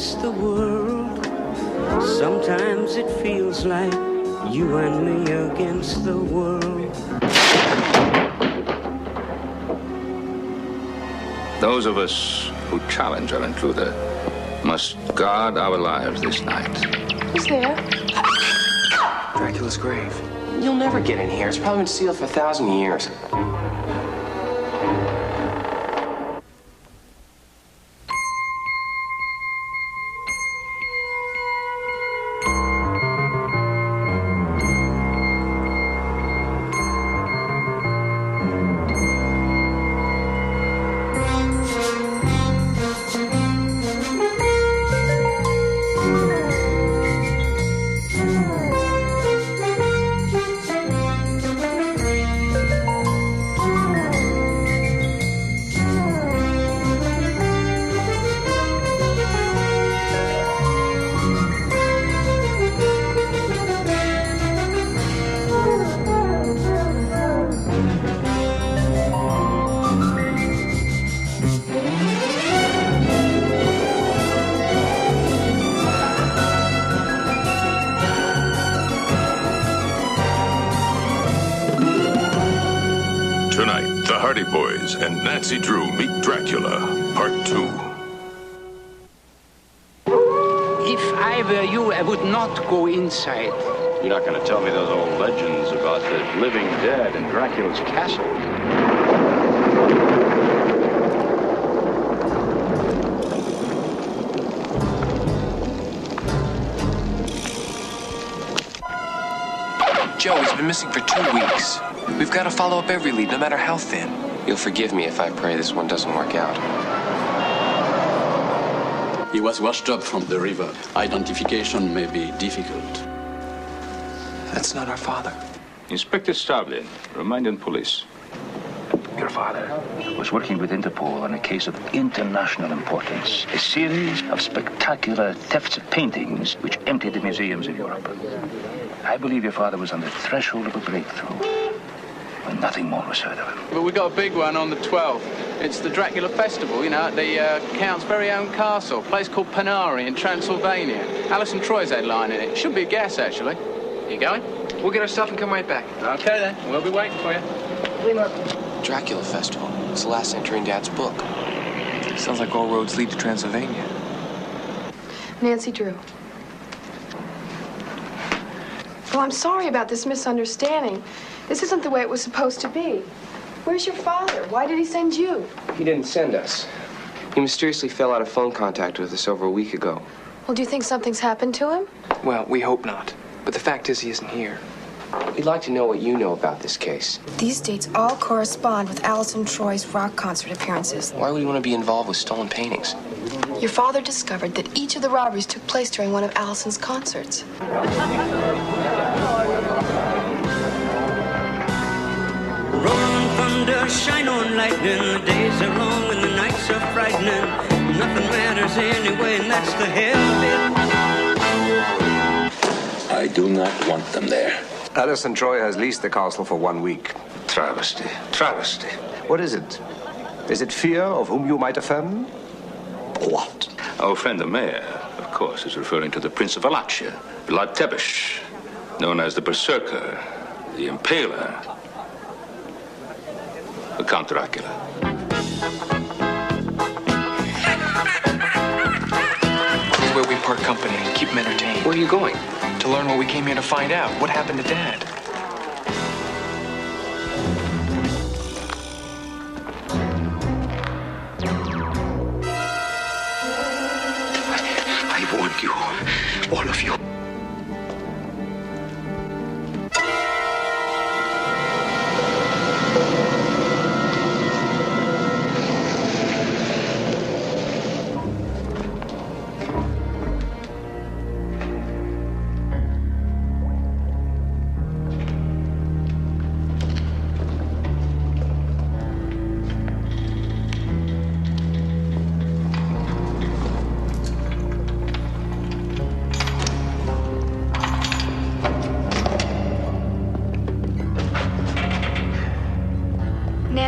against the world. Sometimes it feels like you and me against the world. Those of us who challenge our intruder must guard our lives this night. Who's there? Dracula's grave. You'll never get in here. It's probably been sealed for 1,000 years. Tonight, the Hardy Boys and Nancy Drew meet Dracula, Part 2. If I were you, I would not go inside. You're not going to tell me those old legends about the living dead in Dracula's castle? Joe, he's been missing for 2 weeks. We've got to follow up every lead, no matter how thin. You'll forgive me if I pray this one doesn't work out. He was washed up from the river. Identification may be difficult. That's not our father. Inspector Stavlin, Romanian police. Your father was working with Interpol on a case of international importance. A series of spectacular thefts of paintings which emptied the museums of Europe. I believe your father was on the threshold of a breakthrough when nothing more was heard of him. But we got a big one on the 12th. It's the Dracula Festival, you know, at the Count's very own castle, a place called Panari in Transylvania. Alison Troy's headlining it. Should be a guess, actually. You going? We'll get our stuff and come right back. Okay, then. We'll be waiting for you. Dracula Festival. It's the last entry in Dad's book. Sounds like all roads lead to Transylvania. Nancy Drew. Oh, I'm sorry about this misunderstanding. This isn't the way it was supposed to be. Where's your father? Why did he send you? He didn't send us. He mysteriously fell out of phone contact with us over a week ago. Well, do you think something's happened to him? Well, we hope not. But the fact is he isn't here. We'd like to know what you know about this case. These dates all correspond with Alison Troy's rock concert appearances. Why would he want to be involved with stolen paintings? Your father discovered that each of the robberies took place during one of Alison's concerts. Rolling thunder, shine on lightning. The days are long and the nights are frightening. Nothing matters anyway, and that's the hell of it. I do not want them there. Alison Troy has leased the castle for 1 week. Travesty. Travesty. What is it? Is it fear of whom you might offend? What? Our friend the mayor, of course, is referring to the Prince of Wallachia, Vlad Tepes, known as the Berserker, the Impaler, the Count Dracula. This is where we part company and keep him entertained. Where are you going? To learn what we came here to find out. What happened to Dad? I warn you, all of you.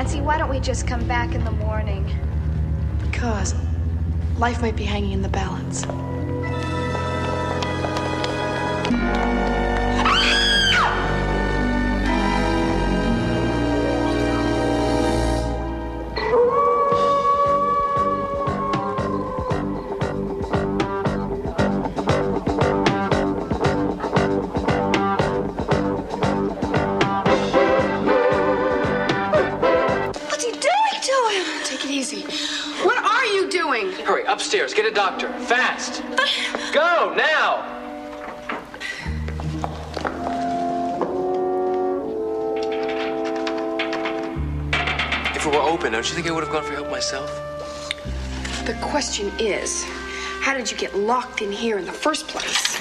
Nancy, why don't we just come back in the morning? Because Life might be hanging in the balance. Hurry, upstairs. Get a doctor. Fast. Go, now! If it were open, don't you think I would have gone for help myself? The question is, how did you get locked in here in the first place?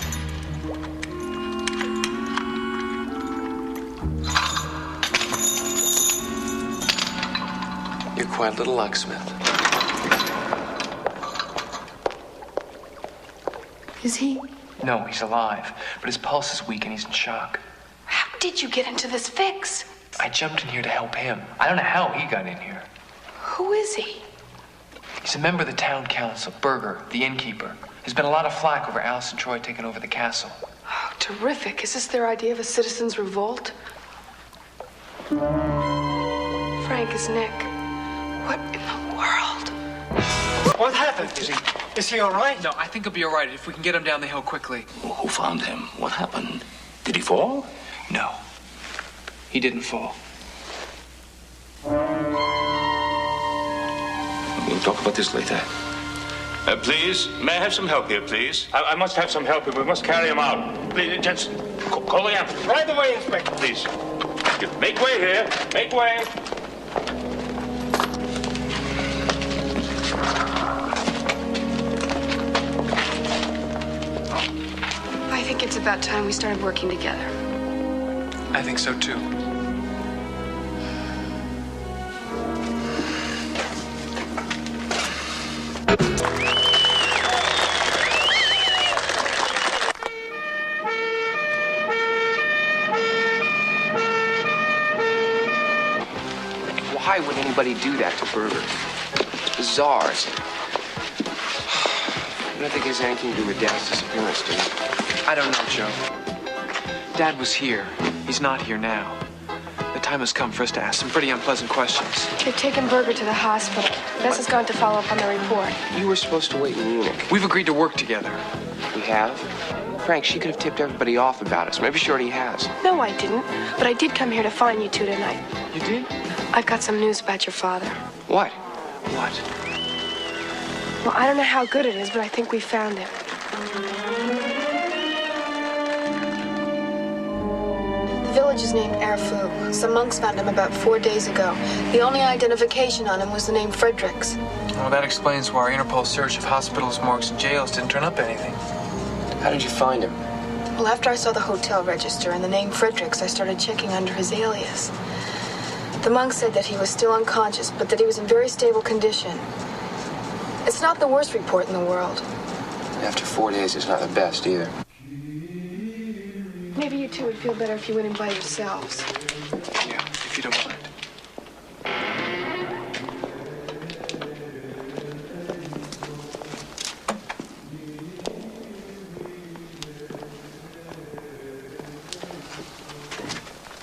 You're quite a little locksmith. Is he? No, he's alive, but his pulse is weak and he's in shock. How did you get into this fix? I jumped in here to help him. I don't know how he got in here. Who is he? He's a member of the town council, Berger, the innkeeper. There's been a lot of flack over Alice and Troy taking over the castle. Oh, terrific. Is this their idea of a citizen's revolt? Frank is Nick. What in the world? What happened? Is he all right? No, I think he'll be all right if we can get him down the hill quickly. Who found him? What happened? Did he fall? No, he didn't fall. We'll talk about this later. Please, may I have some help here, please? I must have some help here. We must carry him out. Please, Jensen, call the ambulance. Right away, Inspector. Please. Make way here. Make way. I think it's about time we started working together. I think so, too. Why would anybody do that to Berger? It's bizarre. I don't think it has anything to do with Dad's disappearance, do you? I don't know, Joe. Dad was here. He's not here now. The time has come for us to ask some pretty unpleasant questions. They've taken Berger to the hospital. Bess has gone to follow up on the report. You were supposed to wait in Munich. We've agreed to work together. We have? Frank, she could have tipped everybody off about us. Maybe she already has. No, I didn't. But I did come here to find you two tonight. You did? I've got some news about your father. What? What? Well, I don't know how good it is, but I think we found him. The village is named Erfu. Some monks found him about 4 days ago. The only identification on him was the name Fredericks. Well, that explains why our Interpol search of hospitals, morgues, and jails didn't turn up anything. How did you find him? Well, after I saw the hotel register and the name Fredericks, I started checking under his alias. The monk said that he was still unconscious, but that he was in very stable condition. It's not the worst report in the world. After 4 days, it's not the best either. Maybe you two would feel better if you went in by yourselves. Yeah, if you don't mind.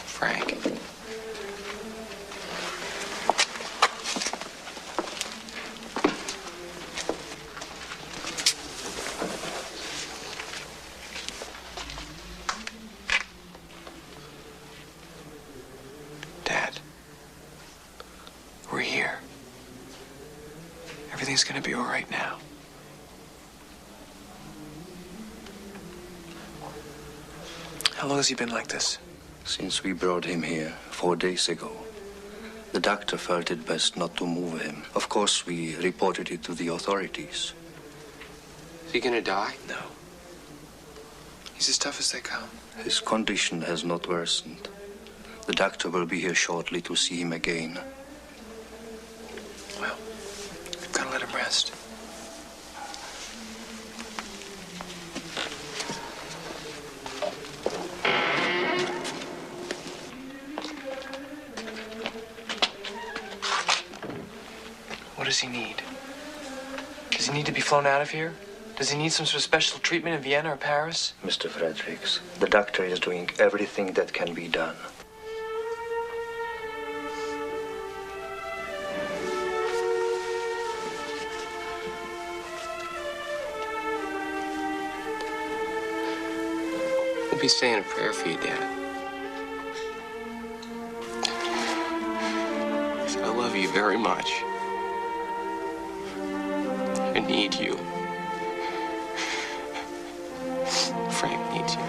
Frank. Dad. We're here. Everything's gonna be all right now. How long has he been like this? Since we brought him here 4 days ago. The doctor felt it best not to move him. Of course, we reported it to the authorities. Is he gonna die? No. He's as tough as they come. His condition has not worsened. The doctor will be here shortly to see him again. Well, we've got to let him rest. What does he need? Does he need to be flown out of here? Does he need some sort of special treatment in Vienna or Paris? Mr. Fredericks, the doctor is doing everything that can be done. We'll be saying a prayer for you, Dad. I love you very much. I need you. Frank needs you.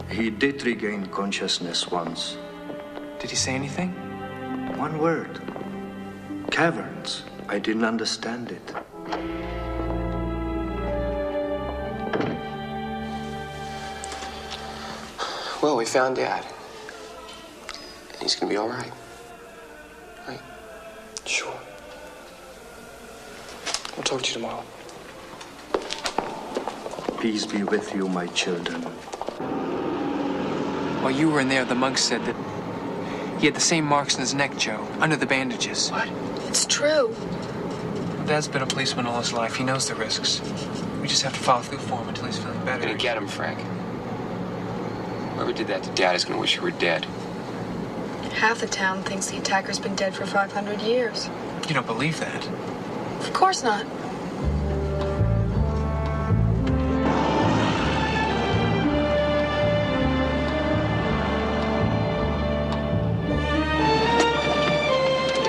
He did regain consciousness once. Did he say anything? One word. Caverns. I didn't understand it. Well, we found Dad. And he's gonna be all right. Right? Sure. I'll talk to you tomorrow. Peace be with you, my children. While you were in there, the monk said that he had the same marks in his neck, Joe, under the bandages. What? It's true. Dad's been a policeman all his life. He knows the risks. We just have to follow through for him until he's feeling better. We're gonna get him, Frank. Whoever did that to Dad is gonna wish you were dead. Half the town thinks the attacker's been dead for 500 years. You don't believe that? Of course not.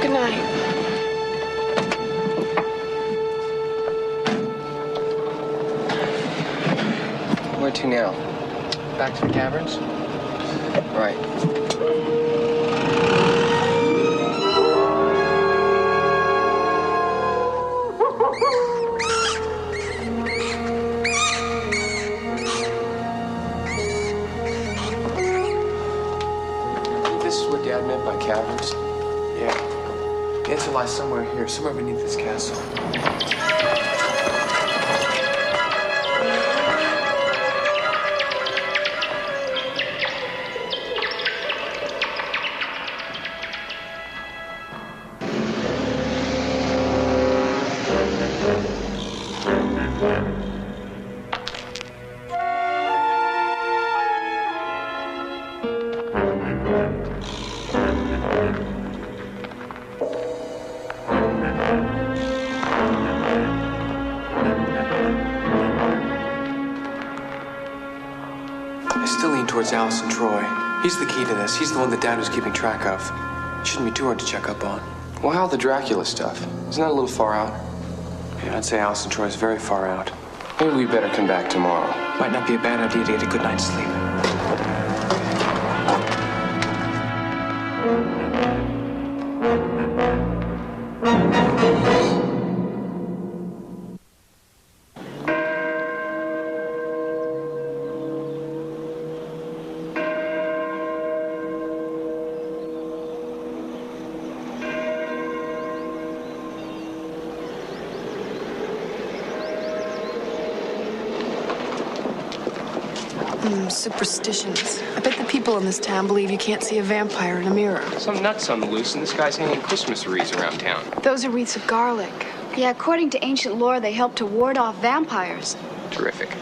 Good night. Where to now? Back to the caverns? Right. This is what Dad meant by caverns? Yeah. The answer lies somewhere here, somewhere beneath this castle. I still lean towards Allison Troy. He's the key to this. He's the one that Dad was keeping track of. Shouldn't be too hard to check up on. Well, how the Dracula stuff? Isn't that a little far out? Yeah, I'd say Allison Troy's very far out. Maybe we better come back tomorrow. Might not be a bad idea to get a good night's sleep. Superstitions. I bet the people in this town believe you can't see a vampire in a mirror. Some nuts on the loose, and this guy's hanging Christmas wreaths around town. Those are wreaths of garlic. Yeah, according to ancient lore, they help to ward off vampires. Terrific.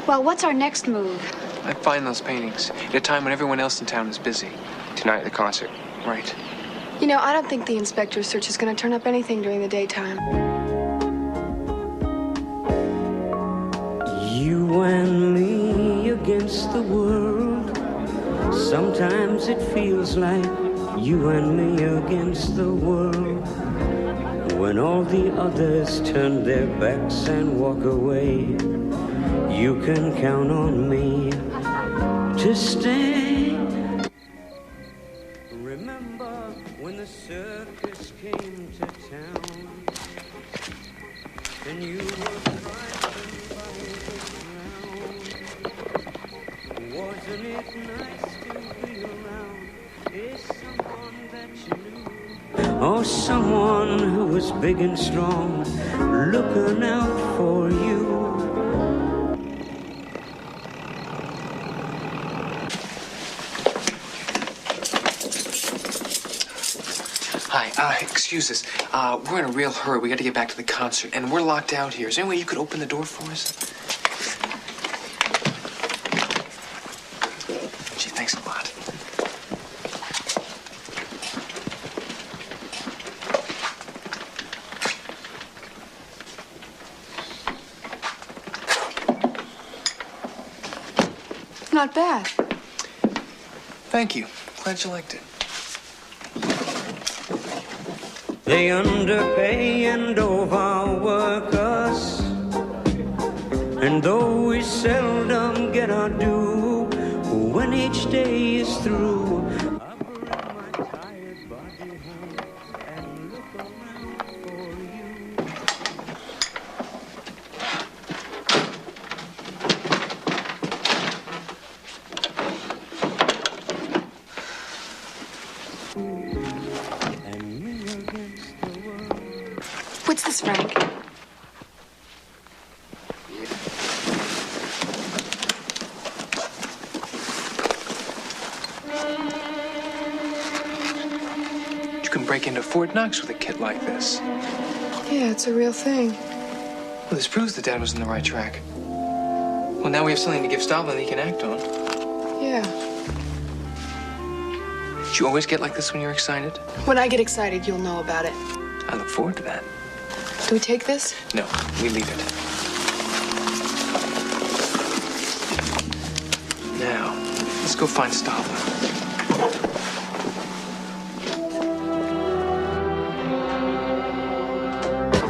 Well, what's our next move? I'd find those paintings at a time when everyone else in town is busy. Tonight at the concert. Right. You know, I don't think the inspector's search is going to turn up anything during the daytime. You and me against the world. Sometimes it feels like you and me against the world. When all the others turn their backs and walk away, you can count on me to stay. Remember when the circus came to town and you were frightened by the clown? Wasn't it nice to be around? Is someone that you knew? or someone who was big and strong, looking out for you. Hi, excuse us. We're in a real hurry. We got to get back to the concert, and we're locked out here. Is there any way you could open the door for us? Gee, thanks a lot. Not bad. Thank you. Glad you liked it. They underpay and overwork us, and though we seldom get our due, when each day is through, I bring my tired body home and look around for you. What's this, Frank? You can break into Fort Knox with a kit like this. Yeah, it's a real thing. Well, this proves that Dad was on the right track. Well, now we have something to give Stalin that he can act on. Yeah. Do you always get like this when you're excited? When I get excited, you'll know about it. I look forward to that. Do we take this? No, we leave it. Now, let's go find Stalin.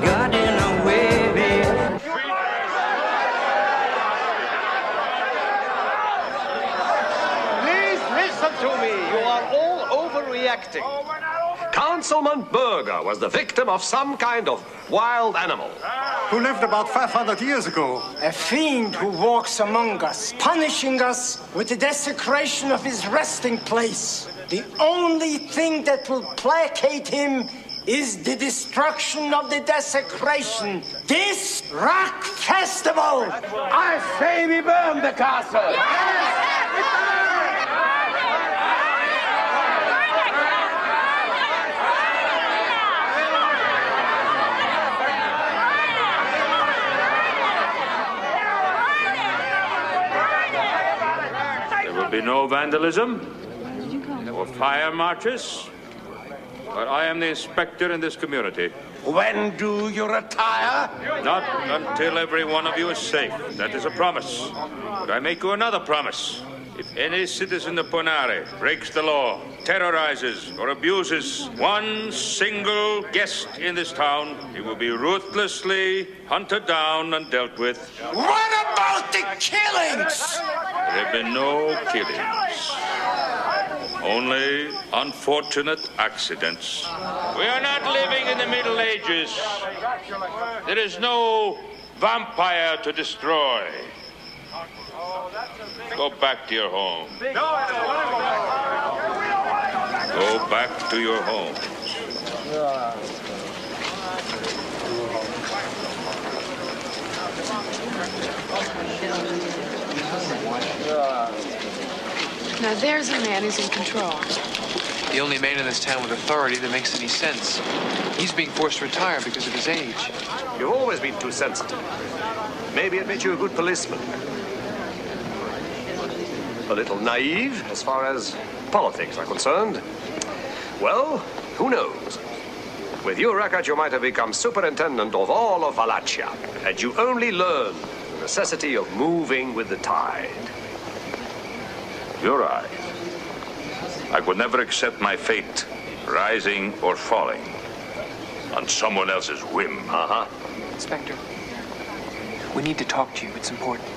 Got in a way, babe. Please listen to me. You are all overreacting. Councilman Berger was the victim of some kind of wild animal. Who lived about 500 years ago. A fiend who walks among us, punishing us with the desecration of his resting place. The only thing that will placate him is the destruction of the desecration. This rock festival! I say we burn the castle! Yes! There will be no vandalism or fire marches, but I am the inspector in this community. When do you retire? Not until every one of you is safe. That is a promise. But I make you another promise. If any citizen of Ponare breaks the law, terrorizes or abuses one single guest in this town, he will be ruthlessly hunted down and dealt with. What about the killings? There have been no killings. Only unfortunate accidents. We are not living in the Middle Ages. There is no vampire to destroy. Go back to your home. Go back to your home. Now there's a man who's in control. The only man in this town with authority that makes any sense. He's being forced to retire because of his age. You've always been too sensitive. Maybe it makes you a good policeman. A little naive as far as politics are concerned. Well, who knows? With your record, you might have become superintendent of all of Wallachia, and you only learned the necessity of moving with the tide. You're right. I could never accept my fate, rising or falling, on someone else's whim. Inspector, we need to talk to you. It's important.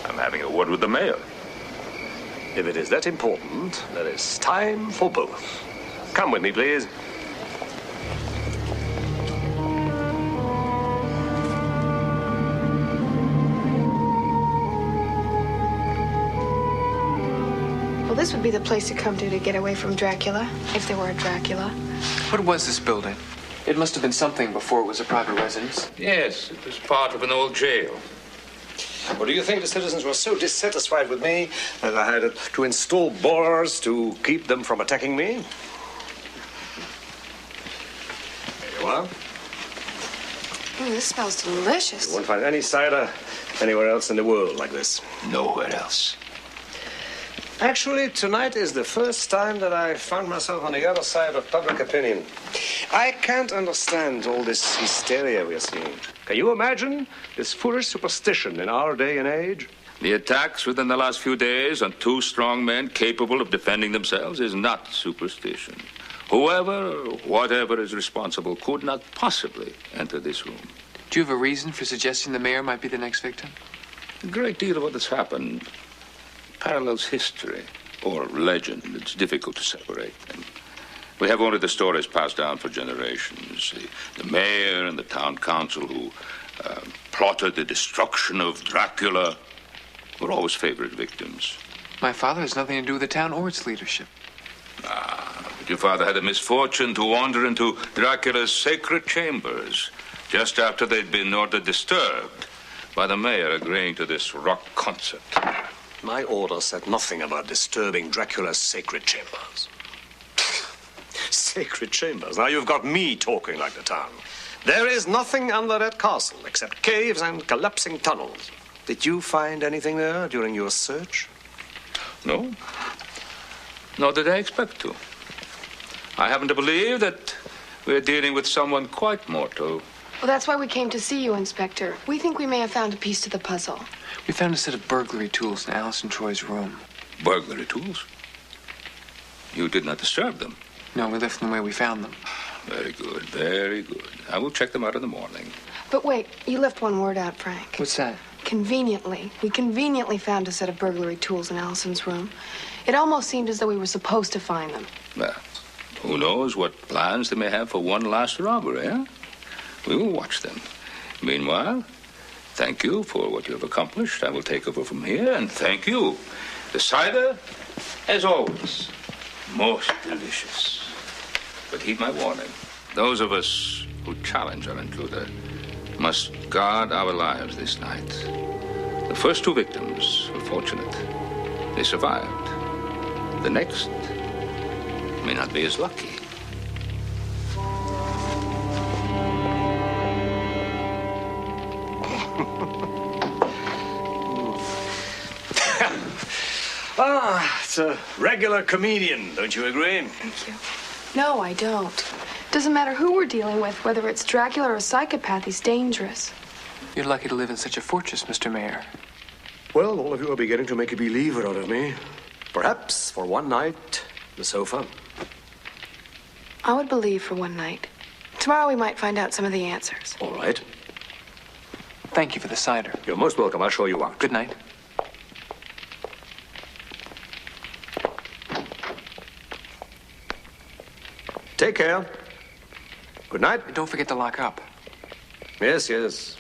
I'm having a word with the mayor. If it is that important, there is time for both. Come with me, please. Well, this would be the place to come to get away from Dracula, if there were a Dracula. What was this building? It must have been something before it was a private residence. Yes, it was part of an old jail. Or do you think the citizens were so dissatisfied with me that I had to install bars to keep them from attacking me? There you are. Ooh, this smells delicious. You won't find any cider anywhere else in the world like this. Nowhere else. Actually, tonight is the first time that I found myself on the other side of public opinion. I can't understand all this hysteria we're seeing. Can you imagine this foolish superstition in our day and age? The attacks within the last few days on two strong men capable of defending themselves is not superstition. Whoever or whatever is responsible could not possibly enter this room. Do you have a reason for suggesting the mayor might be the next victim? A great deal of what has happened parallels history or legend. It's difficult to separate them. We have only the stories passed down for generations. The mayor and the town council who plotted the destruction of Dracula were always favorite victims. My father has nothing to do with the town or its leadership. But your father had the misfortune to wander into Dracula's sacred chambers just after they'd been ordered disturbed by the mayor agreeing to this rock concert. My order said nothing about disturbing Dracula's sacred chambers. Sacred chambers? Now you've got me talking like the town. There is nothing under that castle except caves and collapsing tunnels. Did you find anything there during your search? No. Nor did I expect to. I happen to believe that we're dealing with someone quite mortal. Well, that's why we came to see you, Inspector. We think we may have found a piece to the puzzle. We found a set of burglary tools in Alice and Troy's room. Burglary tools? You did not disturb them? No, we left them the way we found them. Very good, very good. I will check them out in the morning. But wait, you left one word out, Frank. What's that? Conveniently. We conveniently found a set of burglary tools in Allison's room. It almost seemed as though we were supposed to find them. Well, who knows what plans they may have for one last robbery, eh? We will watch them. Meanwhile, thank you for what you have accomplished. I will take over from here, and thank you. The cider, as always, most delicious. But heed my warning. Those of us who challenge our intruder must guard our lives this night. The first two victims were fortunate. They survived. The next may not be as lucky. It's a regular comedian, don't you agree? Thank you. No, I don't. Doesn't matter who we're dealing with, whether it's Dracula or a psychopath, he's dangerous. You're lucky to live in such a fortress, Mr. Mayor. Well, all of you are beginning to make a believer out of me. Perhaps for one night, the sofa. I would believe for one night. Tomorrow we might find out some of the answers. All right. Thank you for the cider. You're most welcome. I'll show you out. Good night. Take care. Good night. Don't forget to lock up. Yes, yes.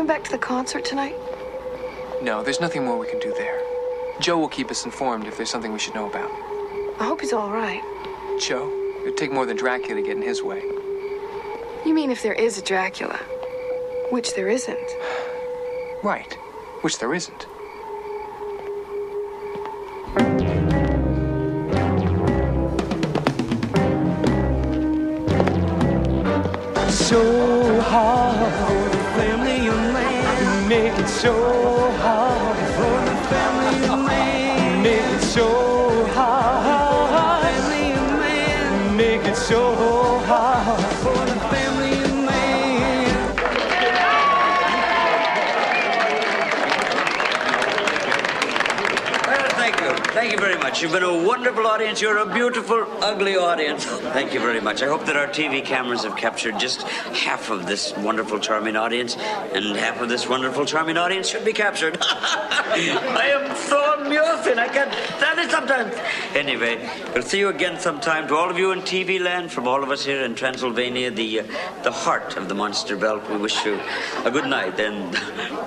Back to the concert tonight? No, there's nothing more we can do there. Joe will keep us informed if there's something we should know about. I hope he's all right. Joe? It'd take more than Dracula to get in his way. You mean if there is a Dracula? Which there isn't. Right. Which there isn't. So hard. Family of man, make it so hard for the family of man, make it so hard. Family of man. Oh, how for the family man. Well, thank you. Thank you very much. You've been a wonderful audience. You're a beautiful, ugly audience. Thank you very much. I hope that our TV cameras have captured just half of this wonderful, charming audience, and half of this wonderful, charming audience should be captured. I am so amused, and I can't stand it sometimes. Anyway, we'll see you again sometime. To all of you in TV land, from all of us here in Transylvania, the heart of the Monster Belt, we wish you a good night and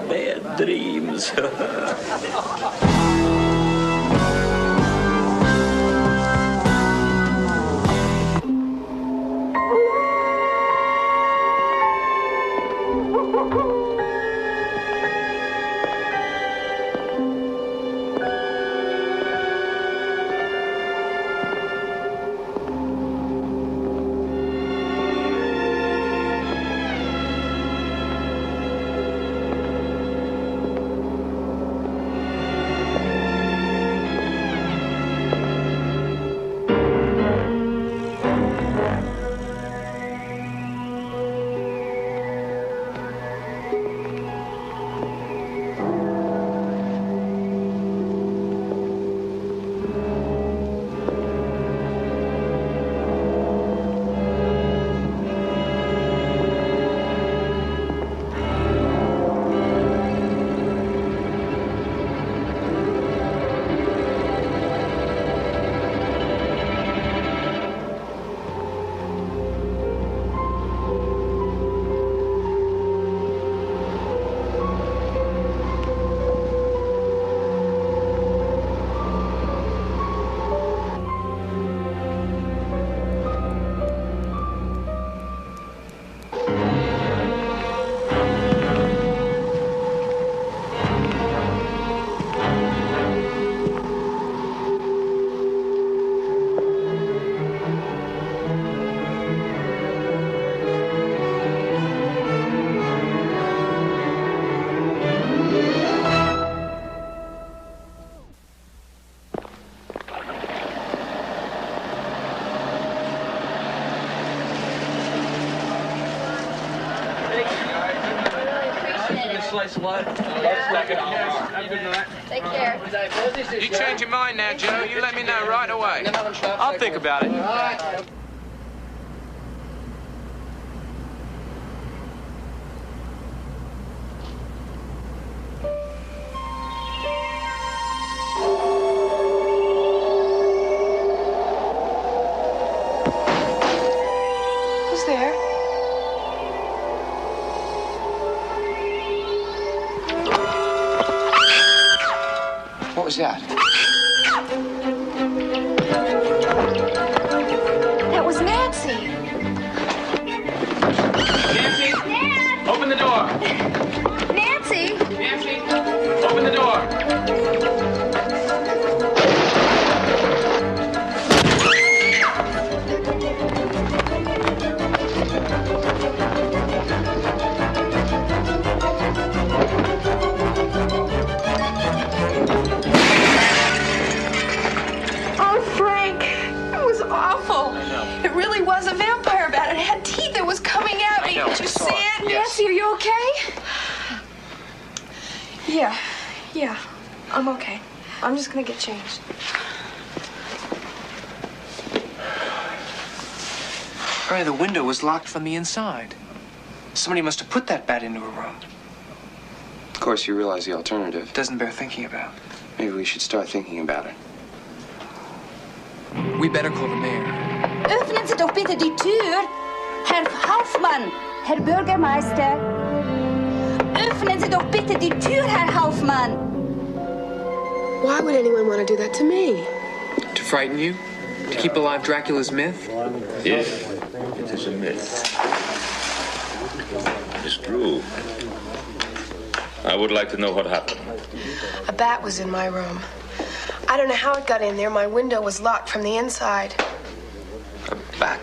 bad dreams. Take care. You change your mind now, Joe. You let me know right away. I'll think about it. Who's there? What was that? That was Nancy. Nancy? Dad! Open the door. Nancy? Nancy? Open the door. Oh, Frank, it was awful. It really was a vampire bat. It had teeth. It was coming at me. I know, Did you I saw see it. it? Yes. Nancy, are you okay? Yeah, I'm okay. I'm just gonna get changed. Right, the window was locked from the inside. Somebody must have put that bat into a room. Of course, you realize the alternative. Doesn't bear thinking about. Maybe we should start thinking about it. We better call the mayor. Öffnen Sie doch bitte die Tür. Herr Hauptmann, Herr Bürgermeister. Öffnen Sie doch bitte die Tür, Herr Hauptmann. Why would anyone want to do that to me? To frighten you? To keep alive Dracula's myth? If it is a myth. It's true. I would like to know what happened. A bat was in my room. I don't know how it got in there. My window was locked from the inside. A bat?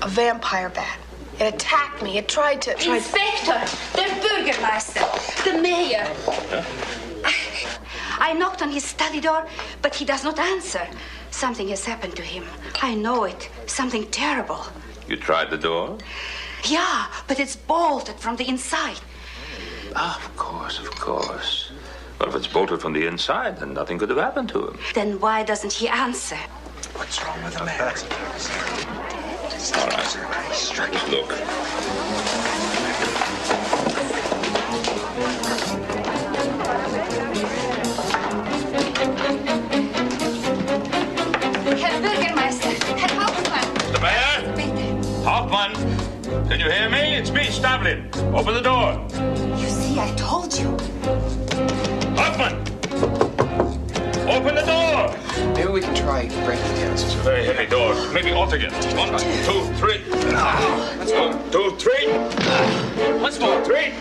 A vampire bat. It attacked me. It tried to... Inspector, der Bürgermeister, the mayor. I knocked on his study door, but he does not answer. Something has happened to him. I know it. Something terrible. You tried the door? Yeah, but it's bolted from the inside. Of course, of course. Well, if it's bolted from the inside, then nothing could have happened to him. Then why doesn't he answer? What's wrong with the man? All right. Just look. Herr Bürgermeister, Herr Hauptmann. Mr. Mayor? Hauptmann? Can you hear me? It's me, Stavlin. Open the door. You see, I told you. Hauptmann! Open the door! Maybe we can try breaking it down. It's a very heavy door. Maybe all together. 1, 2, 3. Let's go. 1, 2, 3. Let's go. 3.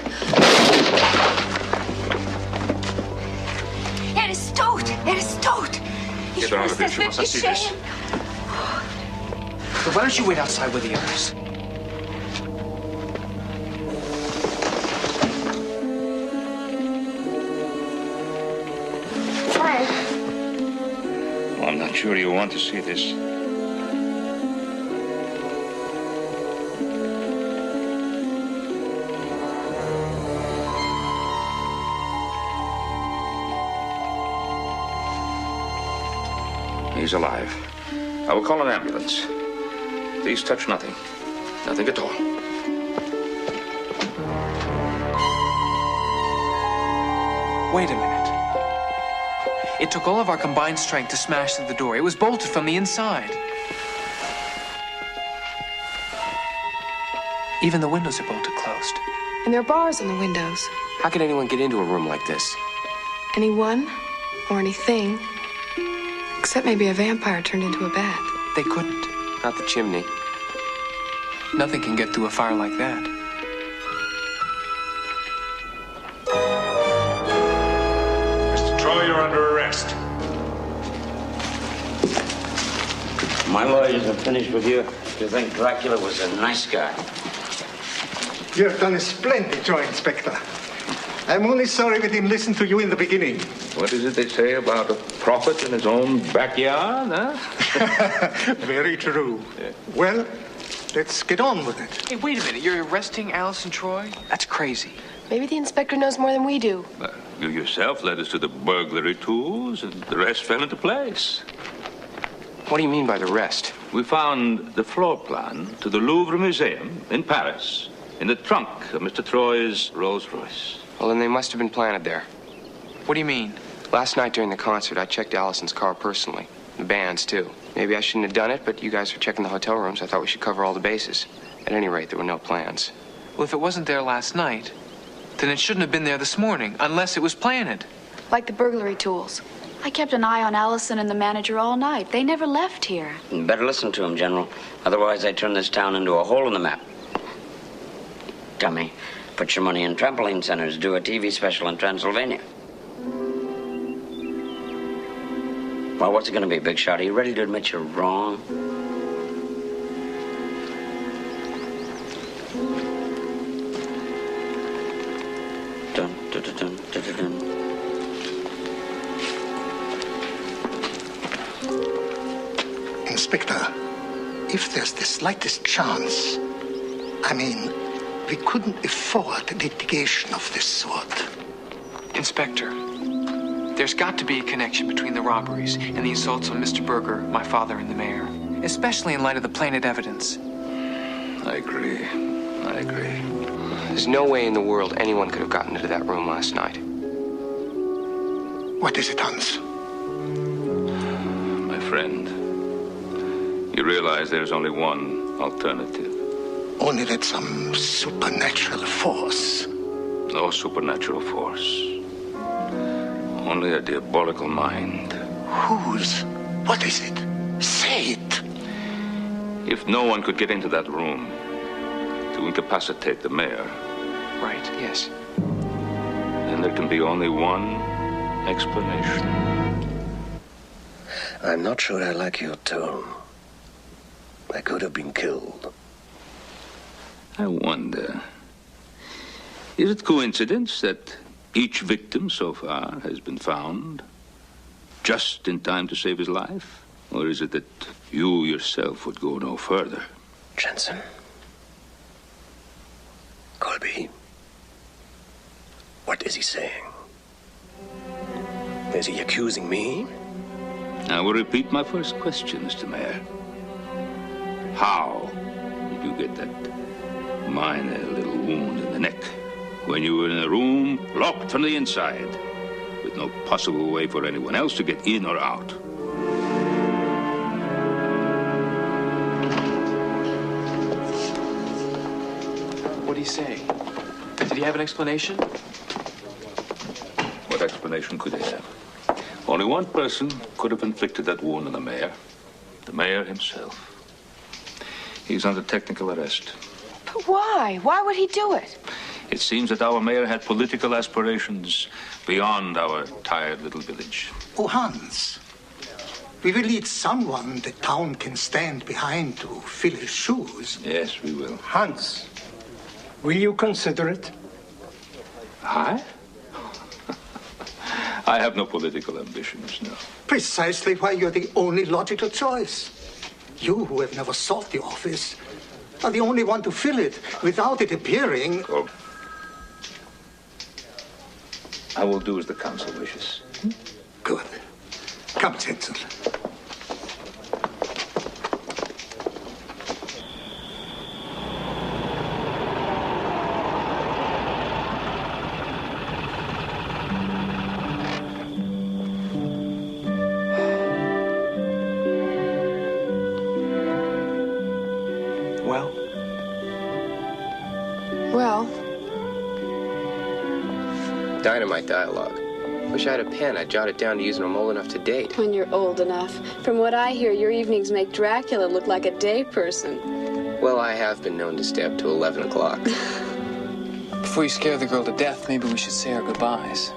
Er is dood. Er is dood. Get out of here. She mustn't see this. So why don't you wait outside with the others? Well, I'm not sure you want to see this. He's alive. I will call an ambulance. Please touch nothing. Nothing at all. Wait a minute. It took all of our combined strength to smash through the door. It was bolted from the inside. Even the windows are bolted closed. And there are bars in the windows. How could anyone get into a room like this? Anyone or anything, except maybe a vampire turned into a bat. They couldn't. Not the chimney. Nothing can get through a fire like that. Mr. Troy, you're under arrest. My lawyers are finished with you. You think Dracula was a nice guy? You have done a splendid job, Inspector. I'm only sorry we didn't listen to you in the beginning. What is it they say about a prophet in his own backyard, huh? Very true. Yeah. Well, let's get on with it. Hey, wait a minute. You're arresting Allison Troy? That's crazy. Maybe the inspector knows more than we do. You yourself led us to the burglary tools, and the rest fell into place. What do you mean by the rest? We found the floor plan to the Louvre Museum in Paris in the trunk of Mr. Troy's Rolls-Royce. Well, then they must have been planted there. What do you mean? Last night during the concert, I checked Allison's car personally. The band's, too. Maybe I shouldn't have done it, but you guys were checking the hotel rooms. I thought we should cover all the bases. At any rate, there were no plans. Well, if it wasn't there last night, then it shouldn't have been there this morning, unless it was planted. Like the burglary tools. I kept an eye on Allison and the manager all night. They never left here. You better listen to him, General. Otherwise, I turn this town into a hole in the map. Dummy, put your money in trampoline centers. Do a TV special in Transylvania. Well, what's it going to be, Big Shot? Are you ready to admit you're wrong? Dun, dun, dun, dun, dun, dun, dun. Inspector, if there's the slightest chance, we couldn't afford litigation of this sort. Inspector, there's got to be a connection between the robberies and the assaults on Mr. Berger, my father, and the mayor. Especially in light of the planted evidence. I agree. There's no way in the world anyone could have gotten into that room last night. What is it, Hans? My friend, you realize there's only one alternative. Only that some supernatural force. No supernatural force. Only a diabolical mind. Whose? What is it? Say it. If no one could get into that room to incapacitate the mayor. Right, yes. Then there can be only one explanation. I'm not sure I like your tone. I could have been killed. I wonder, is it coincidence that each victim so far has been found just in time to save his life? Or is it that you yourself would go no further? Jensen. Colby. What is he saying? Is he accusing me? I will repeat my first question, Mr. Mayor. How did you get that minor little wound in the neck when you were in a room locked from the inside, with no possible way for anyone else to get in or out? What do you say? Did he have an explanation? What explanation could he have? Only one person could have inflicted that wound on the mayor himself. He's under technical arrest. But why? Why would he do it? It seems that our mayor had political aspirations beyond our tired little village. Oh, Hans, we will need someone the town can stand behind to fill his shoes. Yes, we will. Hans, will you consider it? I? I have no political ambitions, no. Precisely why you're the only logical choice. You, who have never sought the office, are the only one to fill it without it appearing... Oh. I will do as the council wishes. Good. Come, Jensen. Dynamite dialogue. Wish I had a pen. I'd jot it down to use when I'm old enough to date. When you're old enough. From what I hear, your evenings make Dracula look like a day person. Well, I have been known to stay up to 11 o'clock. Before you scare the girl to death, maybe we should say our goodbyes.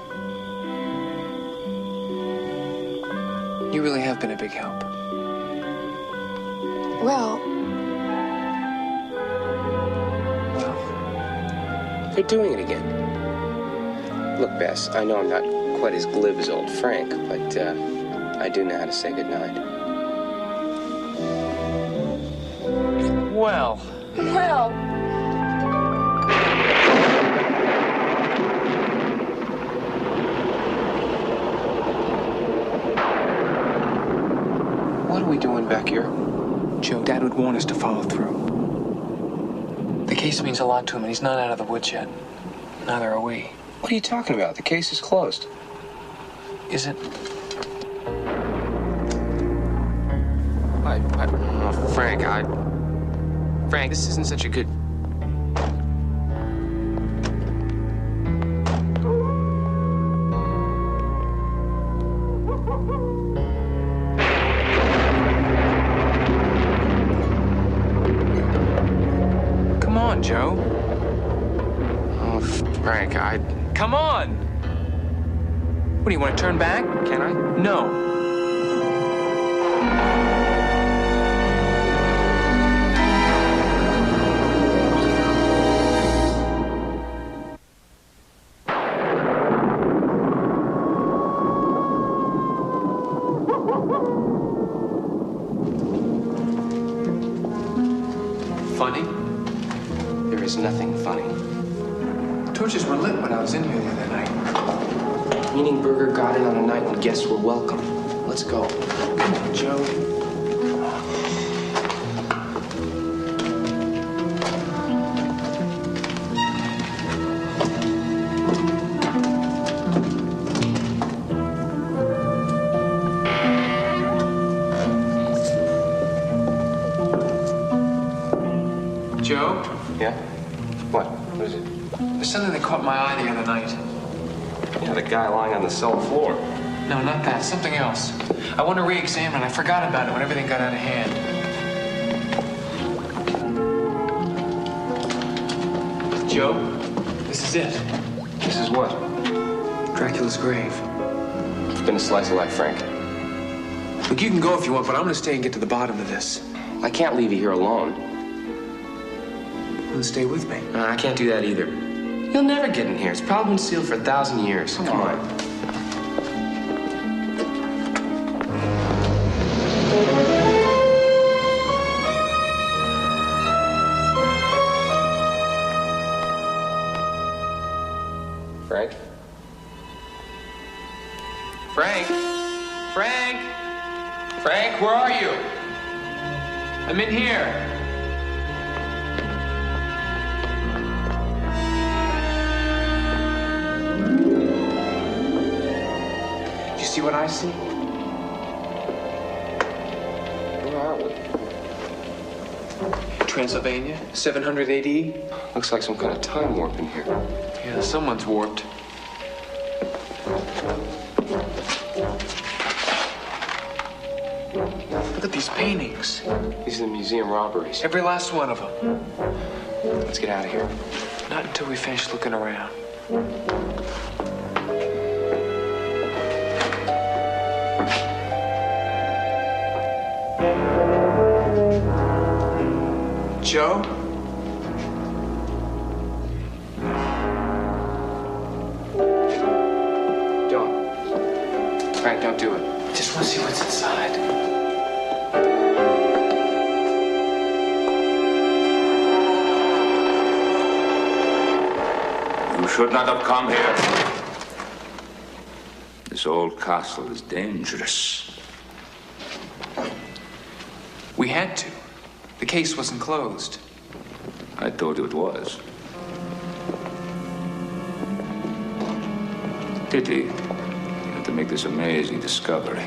You really have been a big help. Well... They're doing it again. Look, Bess, I know I'm not quite as glib as old Frank, but I do know how to say goodnight. Well. Well. What are we doing back here? Joe, Dad would want us to follow through. The case means a lot to him, and he's not out of the woods yet. Neither are we. What are you talking about? The case is closed. Is it? Frank, this isn't such a good... Come on, Joe. Oh, Frank, Come on! What, do you want to turn back? Can I? No. Funny? There is nothing funny. Torches were lit when I was in here the other night. Meaning Burger got in on a night when guests were welcome. Let's go. Come on, Joe. Joe? Yeah? What? What is it? There's something that caught my eye the other night. Yeah, the guy lying on the cell floor. No, not that. Something else. I want to re-examine it. I forgot about it when everything got out of hand. Joe, this is it. This is what? Dracula's grave. It's been a slice of life, Frank. Look, you can go if you want, but I'm going to stay and get to the bottom of this. I can't leave you here alone. Then stay with me. I can't do that either. You'll never get in here. It's probably been sealed for 1,000 years. Come on. Frank? Frank? Frank? Frank, where are you? I'm in here. Do you see what I see? Where are we? Transylvania, 700 AD. Looks like some kind of time warp in here. Yeah, someone's warped. Look at these paintings. These are the museum robberies. Every last one of them. Let's get out of here. Not until we finish looking around. Joe? Don't. Frank, don't do it. I just want to see what's inside. You should not have come here. This old castle is dangerous. We had to. The case wasn't closed. I told you it was. Pity you had to make this amazing discovery.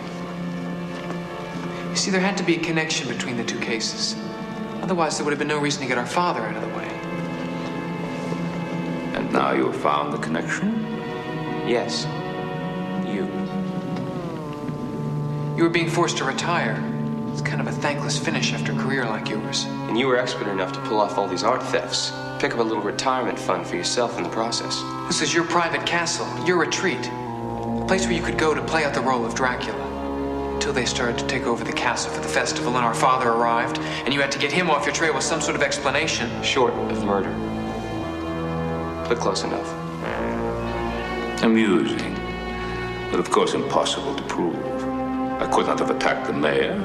You see, there had to be a connection between the two cases. Otherwise, there would have been no reason to get our father out of the way. And now you have found the connection? Yes. You. You were being forced to retire. It's kind of a thankless finish after a career like yours. And you were expert enough to pull off all these art thefts. Pick up a little retirement fund for yourself in the process. This is your private castle, your retreat. A place where you could go to play out the role of Dracula. Until they started to take over the castle for the festival and our father arrived, and you had to get him off your trail with some sort of explanation. Short of murder. But close enough. Amusing. But of course impossible to prove. I could not have attacked the mayor.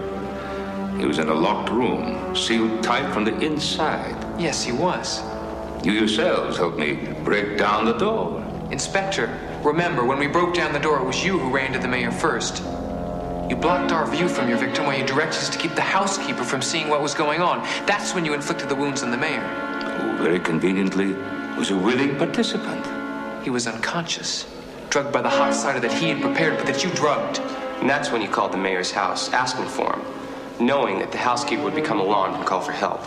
He was in a locked room, sealed tight from the inside. Yes, he was. You yourselves helped me break down the door. Inspector, remember, when we broke down the door, it was you who ran to the mayor first. You blocked our view from your victim while you directed us to keep the housekeeper from seeing what was going on. That's when you inflicted the wounds on the mayor. Who very conveniently was a willing participant. He was unconscious, drugged by the hot cider that he had prepared, but that you drugged. And that's when you called the mayor's house, asking for him, knowing that the housekeeper would become alarmed and call for help.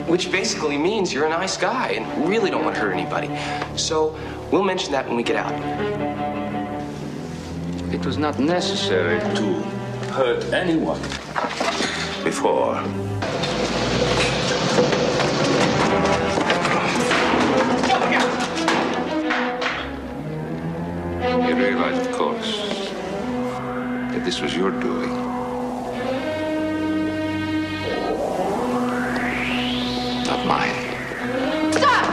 Which basically means you're a nice guy and really don't want to hurt anybody. So we'll mention that when we get out. It was not necessary to hurt anyone before. You realize, of course, that this was your doing. Not mine. Stop!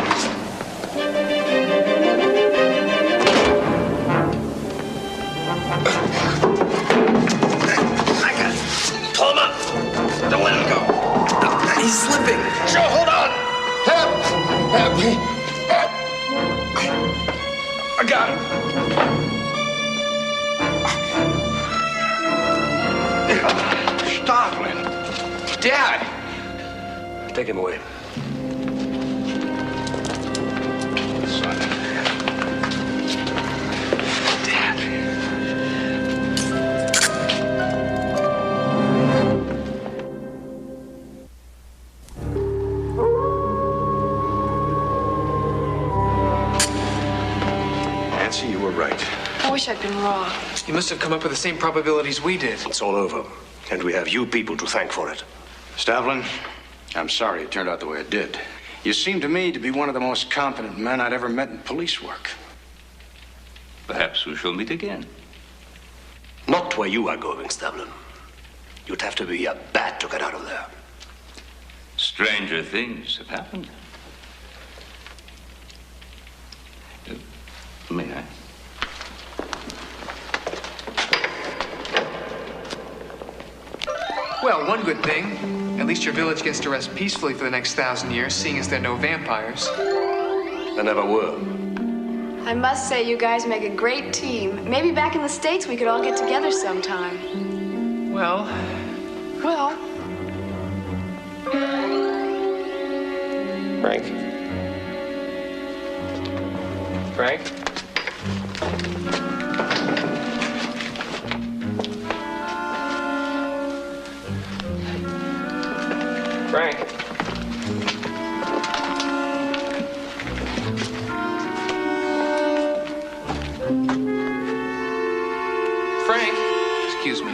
I got it. Pull him up. Don't let him go. He's slipping. Joe, hold on. Help me. I got him. Startling. Dad! Take him away. Son. Dad. Nancy, you were right. I wish I'd been wrong. You must have come up with the same probabilities we did. It's all over. And we have you people to thank for it. Stavlin, I'm sorry it turned out the way it did. You seem to me to be one of the most competent men I'd ever met in police work. Perhaps we shall meet again. Not where you are going, Stavlin. You'd have to be a bat to get out of there. Stranger things have happened. May I? Well, one good thing. At least your village gets to rest peacefully for the next 1,000 years, seeing as there are no vampires. There never were. I must say, you guys make a great team. Maybe back in the States we could all get together sometime. Well, Frank? Frank? Frank? Frank? Excuse me.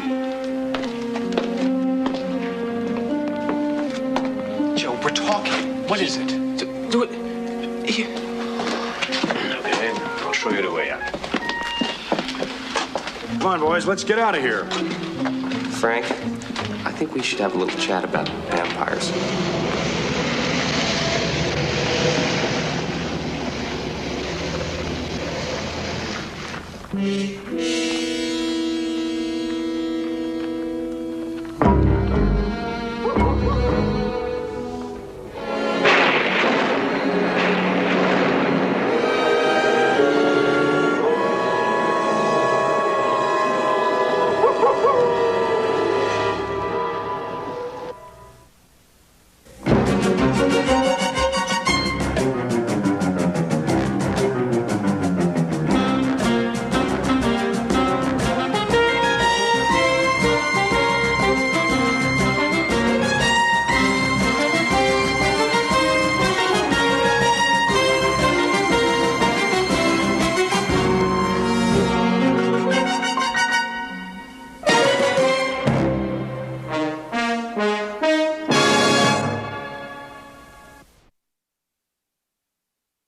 Joe, we're talking. What is it? Do it. Here. Okay, I'll show you the way out. Come on, boys, let's get out of here. Frank, I think we should have a little chat about vampires.